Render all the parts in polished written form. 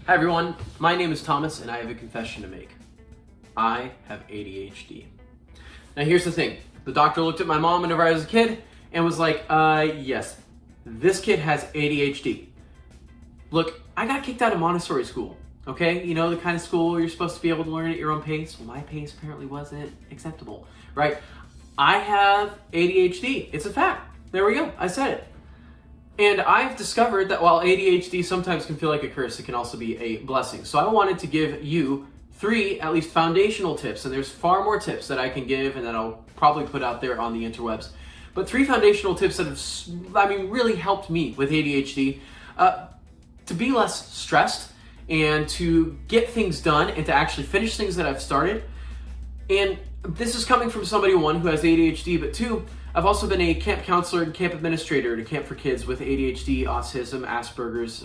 Hi everyone, my name is Thomas and I have a confession to make. I have ADHD. Now here's the thing, the doctor looked at my mom whenever I was a kid and was like, yes, this kid has ADHD. Look, I got kicked out of Montessori school, okay? You know, the kind of school where you're supposed to be able to learn at your own pace. Well, my pace apparently wasn't acceptable, right? I have ADHD, it's a fact. There we go, I said it. And I've discovered that while ADHD sometimes can feel like a curse, it can also be a blessing. So I wanted to give you 3 at least foundational tips, and there's far more tips that I can give and that I'll probably put out there on the interwebs. But 3 foundational tips that have, really helped me with ADHD to be less stressed and to get things done and to actually finish things that I've started. And this is coming from somebody, 1, who has ADHD, but 2, I've also been a camp counselor and camp administrator at a camp for kids with ADHD, autism, Asperger's,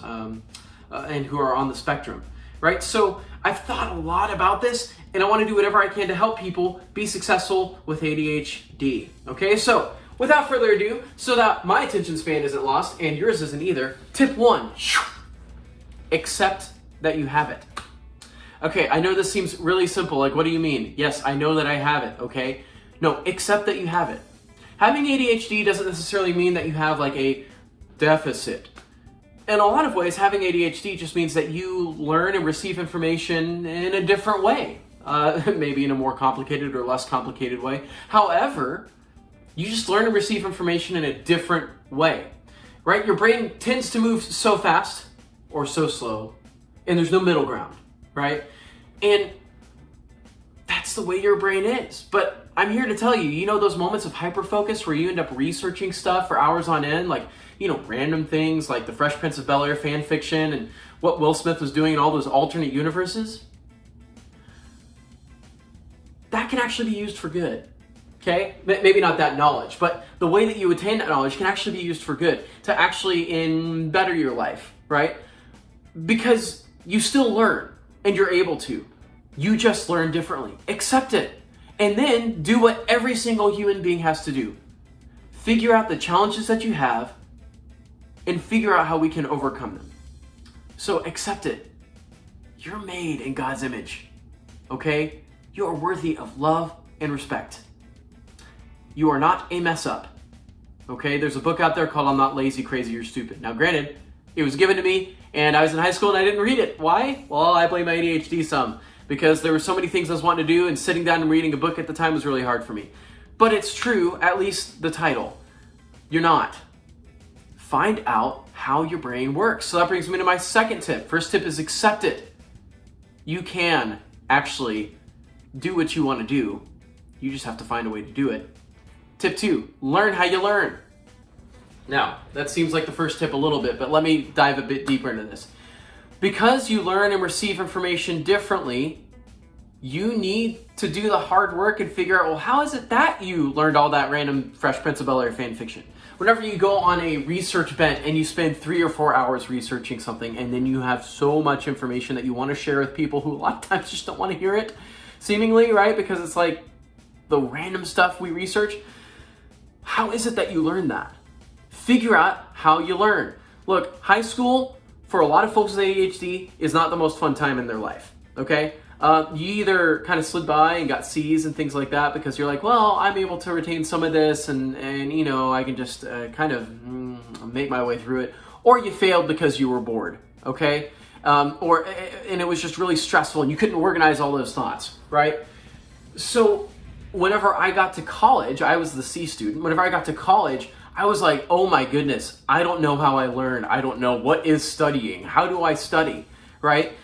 and who are on the spectrum, right? So I've thought a lot about this, and I want to do whatever I can to help people be successful with ADHD, okay? So without further ado, so that my attention span isn't lost and yours isn't either, tip 1, accept that you have it. Okay, I know this seems really simple, like what do you mean? Yes, I know that I have it, okay? No, accept that you have it. Having ADHD doesn't necessarily mean that you have like a deficit. In a lot of ways, having ADHD just means that you learn and receive information in a different way, maybe in a more complicated or less complicated way. However, you just learn and receive information in a different way, right? Your brain tends to move so fast or so slow, and there's no middle ground, right? And that's the way your brain is. But I'm here to tell you, you know those moments of hyperfocus where you end up researching stuff for hours on end, like, you know, random things like the Fresh Prince of Bel-Air fan fiction and what Will Smith was doing in all those alternate universes? That can actually be used for good, okay? Maybe not that knowledge, but the way that you attain that knowledge can actually be used for good, to actually better your life, right? Because you still learn and you're able to. You just learn differently. Accept it. And then do what every single human being has to do. Figure out the challenges that you have and figure out how we can overcome them. So accept it. You're made in God's image, okay? You are worthy of love and respect. You are not a mess up, okay? There's a book out there called I'm Not Lazy, Crazy, or Stupid. Now granted, it was given to me and I was in high school and I didn't read it. Why? Well, I blame my ADHD some. Because there were so many things I was wanting to do, and sitting down and reading a book at the time was really hard for me. But it's true, at least the title. You're not. Find out how your brain works. So that brings me to my second tip. First tip is accept it. You can actually do what you want to do. You just have to find a way to do it. Tip 2, learn how you learn. Now, that seems like the first tip a little bit, but let me dive a bit deeper into this. Because you learn and receive information differently, you need to do the hard work and figure out, well, how is it that you learned all that random Fresh Prince of Bel-Air fan fiction? Whenever you go on a research bent and you spend 3 or 4 hours researching something, and then you have so much information that you want to share with people who a lot of times just don't want to hear it, seemingly, right? Because it's like the random stuff we research. How is it that you learn that? Figure out how you learn. Look, high school, for a lot of folks with ADHD, is not the most fun time in their life, okay? You either kind of slid by and got C's and things like that because you're like, well, I'm able to retain some of this and you know, I can just make my way through it. Or you failed because you were bored, okay? And it was just really stressful and you couldn't organize all those thoughts, right? So whenever I got to college, I was the C student. Whenever I got to college, I was like, oh my goodness, I don't know how I learn. I don't know what is studying. How do I study, right?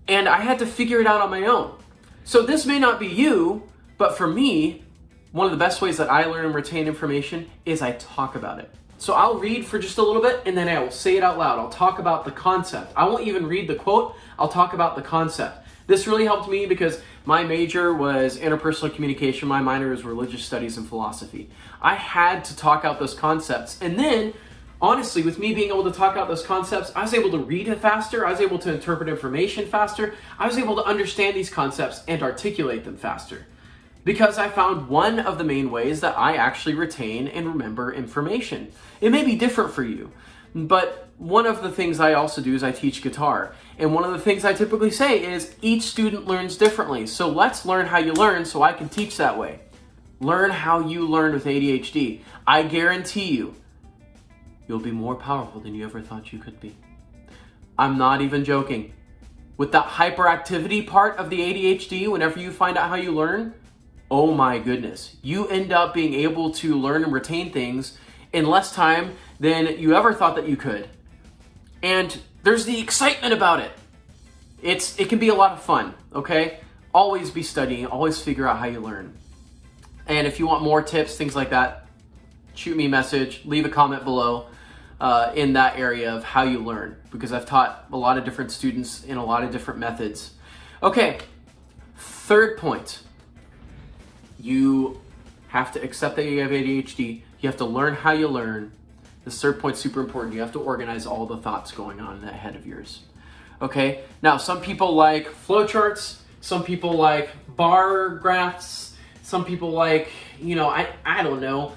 And I had to figure it out on my own. So this may not be you, but for me, one of the best ways that I learn and retain information is I talk about it. So I'll read for just a little bit and then I will say it out loud. I'll talk about the concept. I won't even read the quote. I'll talk about the concept. This really helped me because my major was interpersonal communication. My minor is religious studies and philosophy. I had to talk out those concepts. And then, honestly, with me being able to talk out those concepts, I was able to read it faster. I was able to interpret information faster. I was able to understand these concepts and articulate them faster. Because I found one of the main ways that I actually retain and remember information. It may be different for you, But one of the things I also do is I teach guitar. And one of the things I typically say is each student learns differently. So let's learn how you learn so I can teach that way. Learn how you learn with ADHD. I guarantee you'll be more powerful than you ever thought you could be. I'm not even joking. With that hyperactivity part of the ADHD, whenever you find out how you learn, oh my goodness, you end up being able to learn and retain things in less time than you ever thought that you could. And there's the excitement about it. It can be a lot of fun, okay? Always be studying, always figure out how you learn. And if you want more tips, things like that, shoot me a message, leave a comment below in that area of how you learn, because I've taught a lot of different students in a lot of different methods. Okay, third point. You have to accept that you have ADHD. You have to learn how you learn. This third point's super important. You have to organize all the thoughts going on in that head of yours. Okay? Now, some people like flowcharts. Some people like bar graphs. Some people like, I don't know.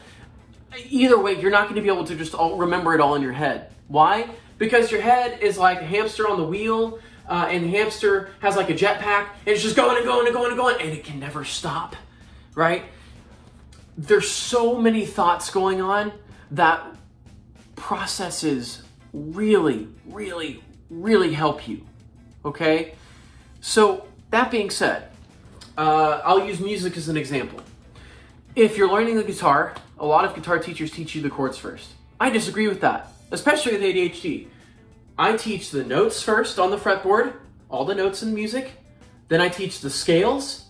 Either way, you're not going to be able to just remember it all in your head. Why? Because your head is like a hamster on the wheel, and the hamster has like a jetpack, and it's just going and going and going and going, and it can never stop. Right? There's so many thoughts going on that processes really, really, really help you. Okay? So, that being said, I'll use music as an example. If you're learning the guitar, a lot of guitar teachers teach you the chords first. I disagree with that, especially with ADHD. I teach the notes first on the fretboard, all the notes in music, then I teach the scales,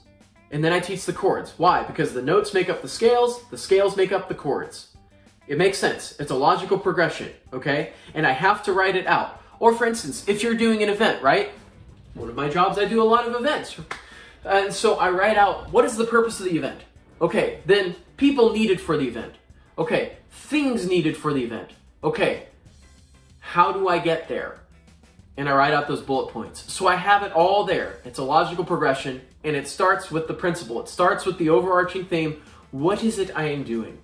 and then I teach the chords. Why? Because the notes make up the scales make up the chords. It makes sense. It's a logical progression, okay? And I have to write it out. Or for instance, if you're doing an event, right? One of my jobs, I do a lot of events. And so I write out, what is the purpose of the event? Okay, then people needed for the event. Okay, things needed for the event. Okay, how do I get there? And I write out those bullet points. So I have it all there. It's a logical progression, and it starts with the principle. It starts with the overarching theme. What is it I am doing?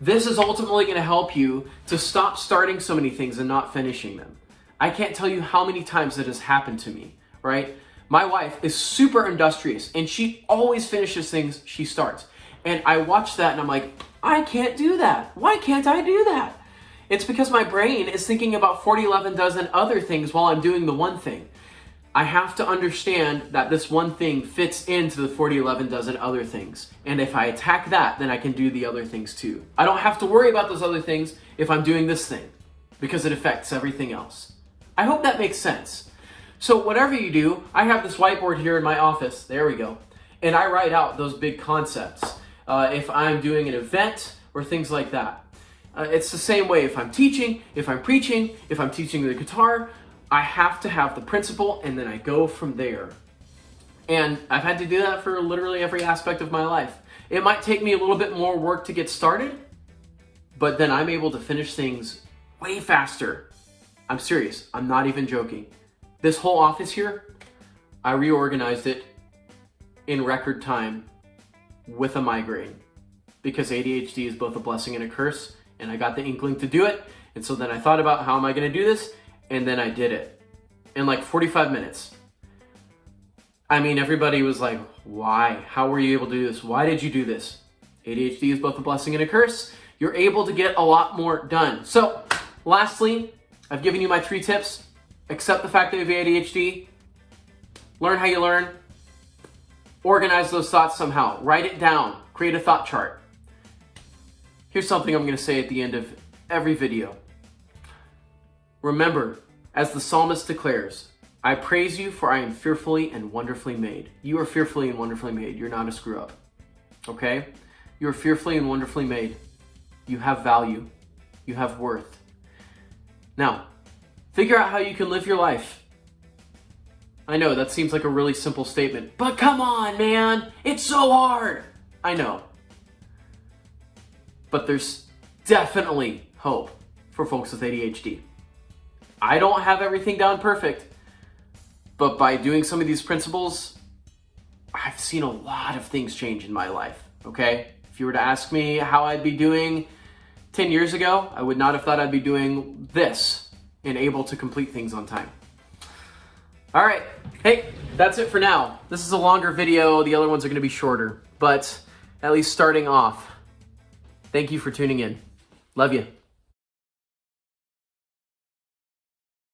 This is ultimately going to help you to stop starting so many things and not finishing them. I can't tell you how many times it has happened to me, right? My wife is super industrious, and she always finishes things she starts. And I watch that, and I'm like, I can't do that. Why can't I do that? It's because my brain is thinking about 11 dozen other things while I'm doing the one thing. I have to understand that this one thing fits into the 11 dozen other things. And if I attack that, then I can do the other things too. I don't have to worry about those other things if I'm doing this thing, because it affects everything else. I hope that makes sense. So whatever you do, I have this whiteboard here in my office. There we go. And I write out those big concepts. If I'm doing an event or things like that. It's the same way if I'm teaching, if I'm preaching, if I'm teaching the guitar, I have to have the principle, and then I go from there. And I've had to do that for literally every aspect of my life. It might take me a little bit more work to get started, but then I'm able to finish things way faster. I'm serious. I'm not even joking. This whole office here, I reorganized it in record time with a migraine, because ADHD is both a blessing and a curse, and I got the inkling to do it. And so then I thought about, how am I going to do this? And then I did it in like 45 minutes. I mean, everybody was like, why? How were you able to do this? Why did you do this? ADHD is both a blessing and a curse. You're able to get a lot more done. So lastly, I've given you my 3 tips. Accept the fact that you have ADHD. Learn how you learn. Organize those thoughts somehow. Write it down. Create a thought chart. Here's something I'm going to say at the end of every video. Remember, as the psalmist declares, I praise you, for I am fearfully and wonderfully made. You are fearfully and wonderfully made. You're not a screw up. Okay? You are fearfully and wonderfully made. You have value. You have worth. Now, figure out how you can live your life. I know that seems like a really simple statement, but come on, man. It's so hard. I know. But there's definitely hope for folks with ADHD. I don't have everything down perfect, but by doing some of these principles, I've seen a lot of things change in my life, okay? If you were to ask me how I'd be doing 10 years ago, I would not have thought I'd be doing this and able to complete things on time. All right, hey, that's it for now. This is a longer video. The other ones are gonna be shorter, but at least starting off, thank you for tuning in. Love you.